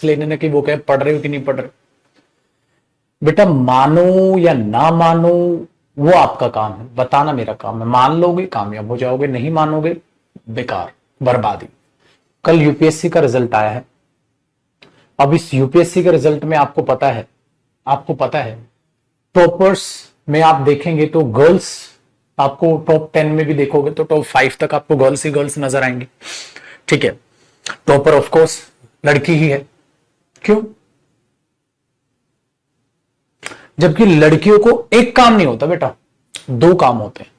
Marks लेने ना कि वो क्या पढ़ रहे हो कि नहीं पढ़ रहे। बेटा मानो या ना मानो वो आपका काम है, बताना मेरा काम है। मान लोगे कामयाब हो जाओगे, नहीं मानोगे बेकार, बर्बादी। कल यूपीएससी का रिजल्ट आया है। अब इस यूपीएससी के रिजल्ट में आपको पता है टॉपर्स में आप देखेंगे तो गर्ल्स, आपको टॉप 10 में भी देखोगे तो टॉप 5 तक आपको गर्ल्स ही गर्ल्स नजर आएंगी। ठीक है, टॉपर ऑफ कोर्स लड़की ही है। क्यों? जबकि लड़कियों को एक काम नहीं होता बेटा, 2 काम होते हैं।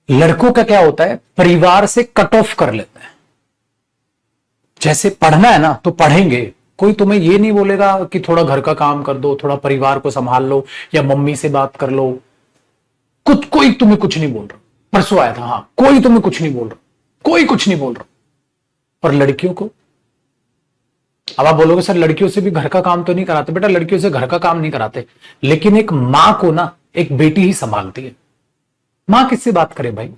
लड़कों का क्या होता है, परिवार से कट ऑफ कर लेते हैं। जैसे पढ़ना है ना तो पढ़ेंगे, कोई तुम्हें ये नहीं बोलेगा कि थोड़ा घर का काम कर दो, थोड़ा परिवार को संभाल लो या मम्मी से बात कर लो। कोई तुम्हें कुछ नहीं बोल रहा। परसों आया था, हाँ, कोई तुम्हें कुछ नहीं बोल रहा, कोई कुछ नहीं बोल रहा। और लड़कियों को, अब आप बोलोगे सर लड़कियों से भी घर का काम तो नहीं कराते। बेटा लड़कियों से घर का काम नहीं कराते, लेकिन एक मां को ना एक बेटी ही संभालती है। मां किससे बात करे भाई?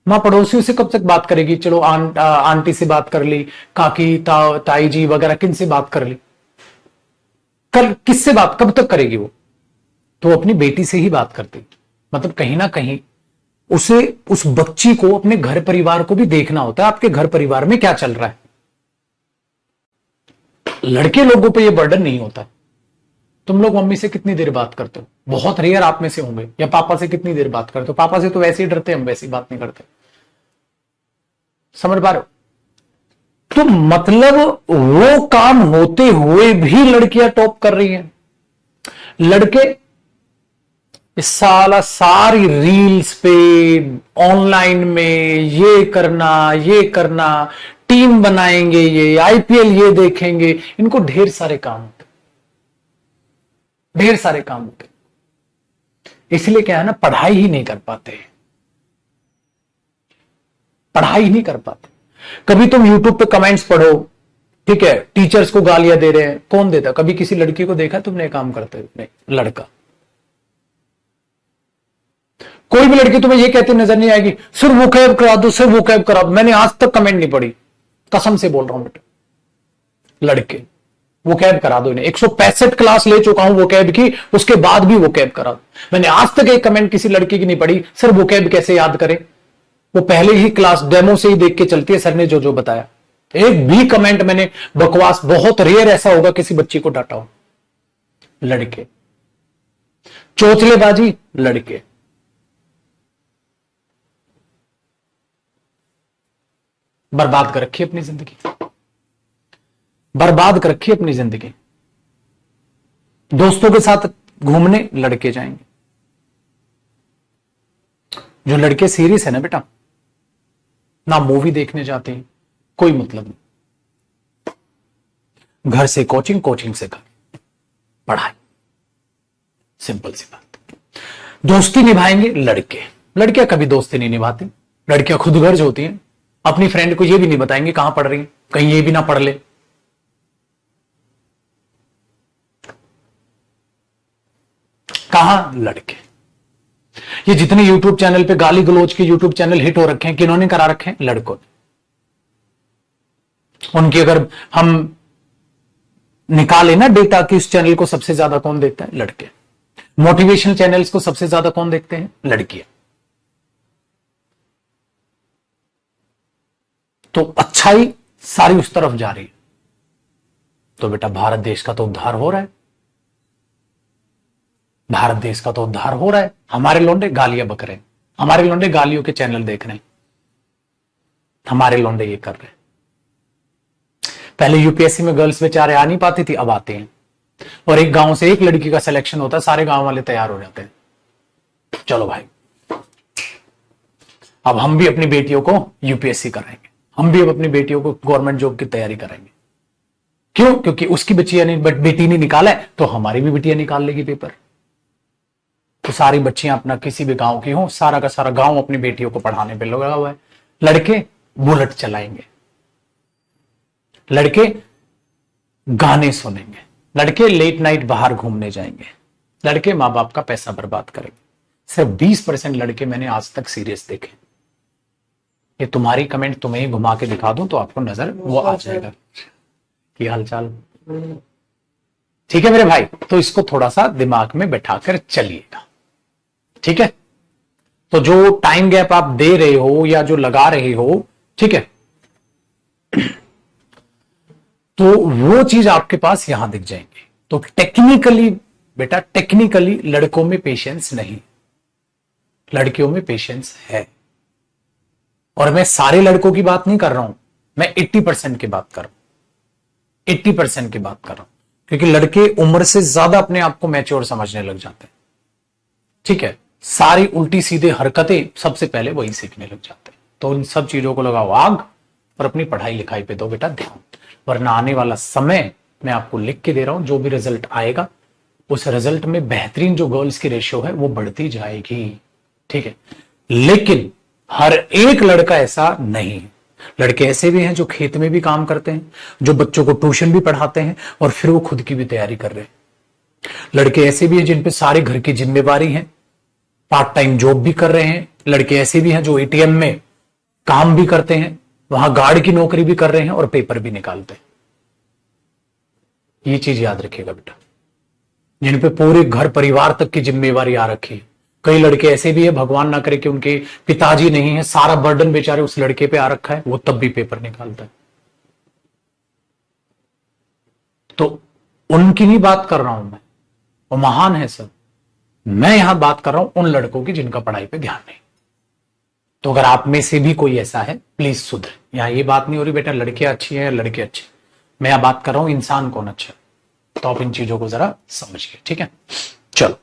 मां पड़ोसियों से कब तक बात करेगी? चलो आंटी से बात कर ली, काकी ताई जी वगैरह किन से बात कर ली, कल किससे बात कब तक करेगी वो? तो अपनी बेटी से ही बात करती। मतलब कहीं ना कहीं उसे, उस बच्ची को अपने घर परिवार को भी देखना होता है, आपके घर परिवार में क्या चल रहा है। लड़के लोगों पे ये बर्डन नहीं होता। तुम लोग मम्मी से कितनी देर बात करते हो? बहुत रेयर आप में से होंगे। या पापा से कितनी देर बात करते हो? पापा से तो वैसे ही डरते हैं, हम वैसी बात नहीं करते। समझ पा रहे हो? तो मतलब वो काम होते हुए भी लड़कियां टॉप कर रही हैं। लड़के इस साला सारी रील्स पे, ऑनलाइन में ये करना, टीम बनाएंगे, ये आईपीएल ये देखेंगे, इनको ढेर सारे काम होते, ढेर सारे काम होते। इसलिए क्या है ना, पढ़ाई ही नहीं कर पाते, पढ़ाई नहीं कर पाते। कभी तुम यूट्यूब पे कमेंट्स पढ़ो, ठीक है, टीचर्स को गालियां दे रहे हैं, कौन देता? कभी किसी लड़की को देखा तुमने काम करते हुए? नहीं। लड़का, कोई भी लड़की तुम्हें ये कहती नजर नहीं आएगी सिर्फ वो कैब करा दो, सिर्फ वो कैब करा दो। मैंने आज तक कमेंट नहीं पढ़ी, कसम से बोल रहा हूं बेटा। लड़के वो कैब करा दो इन्हें, 165 क्लास ले चुका हूं वो कैब की, उसके बाद भी वो कैब करा दो। मैंने आज तक एक कमेंट किसी लड़की की नहीं पढ़ी सर वो कैब कैसे याद करे। वो पहले ही क्लास डेमो से ही देख के चलती है, सर ने जो जो बताया। एक भी कमेंट मैंने बकवास, बहुत रेयर ऐसा होगा किसी बच्ची को डांटा हो। लड़के चोचलेबाजी, लड़के बर्बाद कर रखी अपनी जिंदगी, बर्बाद कर रखी अपनी जिंदगी। दोस्तों के साथ घूमने लड़के जाएंगे। जो लड़के सीरियस है ना बेटा, ना मूवी देखने जाते हैं, कोई मतलब नहीं। घर से कोचिंग, कोचिंग से घर, पढ़ाई, सिंपल सी बात। दोस्ती निभाएंगे लड़के, लड़कियां कभी दोस्ती नहीं निभाती। लड़कियां खुद गर्ज होती हैं, अपनी फ्रेंड को ये भी नहीं बताएंगे कहां पढ़ रही है, कहीं ये भी ना पढ़ ले। कहां? लड़के। ये जितने यूट्यूब चैनल पे गाली गलोच के यूट्यूब चैनल हिट हो रखे हैं, किन्होंने करा रखे हैं? लड़कों ने। उनकी अगर हम निकाले ना डेटा कि उस चैनल को सबसे ज्यादा कौन देखता है? लड़के। मोटिवेशनल चैनल्स को सबसे ज्यादा कौन देखते हैं? लड़कियां। तो अच्छाई सारी उस तरफ जा रही है। तो बेटा भारत देश का तो उद्धार हो रहा है, भारत देश का तो उद्धार हो रहा है। हमारे लौंडे गालियां बक रहे हैं, हमारे लौंडे गालियों के चैनल देख रहे हैं, हमारे लौंडे ये कर रहे हैं। पहले यूपीएससी में गर्ल्स बेचारे आ नहीं पाती थी, अब आते हैं। और एक गांव से एक लड़की का सिलेक्शन होता है, सारे गांव वाले तैयार हो जाते हैं, चलो भाई अब हम भी अपनी बेटियों को यूपीएससी कराएंगे, हम भी अब अपनी बेटियों को गवर्नमेंट जॉब की तैयारी कराएंगे। क्यों? क्योंकि उसकी बेटी ने निकाला है तो हमारी भी बेटियां निकाल लेगी पेपर। तो सारी बच्चियां अपना किसी भी गांव की हो, सारा का सारा गांव अपनी बेटियों को पढ़ाने पे लगा हुआ है। लड़के बुलेट चलाएंगे, लड़के गाने सुनेंगे, लड़के लेट नाइट बाहर घूमने जाएंगे, लड़के मां बाप का पैसा बर्बाद करेंगे। सिर्फ 20% लड़के मैंने आज तक सीरियस देखे। ये तुम्हारी कमेंट तुम्हें ही घुमा के दिखा दूं तो आपको नजर वो आ जाएगा। की हालचाल। ठीक है मेरे भाई, तो इसको थोड़ा सा दिमाग में बैठाकर चलिएगा। ठीक है, तो जो टाइम गैप आप दे रहे हो या जो लगा रहे हो, ठीक है, तो वो चीज आपके पास यहां दिख जाएंगे। तो टेक्निकली बेटा, टेक्निकली लड़कों में पेशेंस नहीं, लड़कियों में पेशेंस है। और मैं सारे लड़कों की बात नहीं कर रहा हूं, मैं 80% की बात कर रहा हूं, 80% की बात कर रहा हूं, क्योंकि लड़के उम्र से ज्यादा अपने आप को मैच्योर समझने लग जाते हैं। ठीक है, सारी उल्टी सीधे हरकतें सबसे पहले वही सीखने लग जाते हैं। तो इन सब चीजों को लगाओ आग और अपनी पढ़ाई लिखाई पे दो बेटा ध्यान, वरना आने वाला समय मैं आपको लिख के दे रहा हूं, जो भी रिजल्ट आएगा उस रिजल्ट में बेहतरीन जो गर्ल्स की रेशियो है वो बढ़ती जाएगी। ठीक है, लेकिन हर एक लड़का ऐसा नहीं है। लड़के ऐसे भी हैं जो खेत में भी काम करते हैं, जो बच्चों को ट्यूशन भी पढ़ाते हैं और फिर वो खुद की भी तैयारी कर रहे हैं। लड़के ऐसे भी हैं जिन पे सारे घर की जिम्मेवारी है, पार्ट टाइम जॉब भी कर रहे हैं। लड़के ऐसे भी हैं जो एटीएम में काम भी करते हैं, वहां गार्ड की नौकरी भी कर रहे हैं और पेपर भी निकालते हैं। ये चीज याद रखिएगा बेटा, जिन पे पूरे घर परिवार तक की जिम्मेवारी आ रखी है। कई लड़के ऐसे भी है, भगवान ना करे कि उनके पिताजी नहीं है, सारा बर्डन बेचारे उस लड़के पे आ रखा है, वो तब भी पेपर निकालता है। तो उनकी नहीं बात कर रहा हूं मैं, वो महान है सब। मैं यहां बात कर रहा हूं उन लड़कों की जिनका पढ़ाई पे ध्यान नहीं। तो अगर आप में से भी कोई ऐसा है, प्लीज सुधरे। यहां ये बात नहीं हो रही बेटा लड़कियां अच्छी है या लड़के अच्छे, मैं यहां बात कर रहा हूं इंसान कौन अच्छा है। तो आप इन चीजों को जरा समझिए। ठीक है, चलो।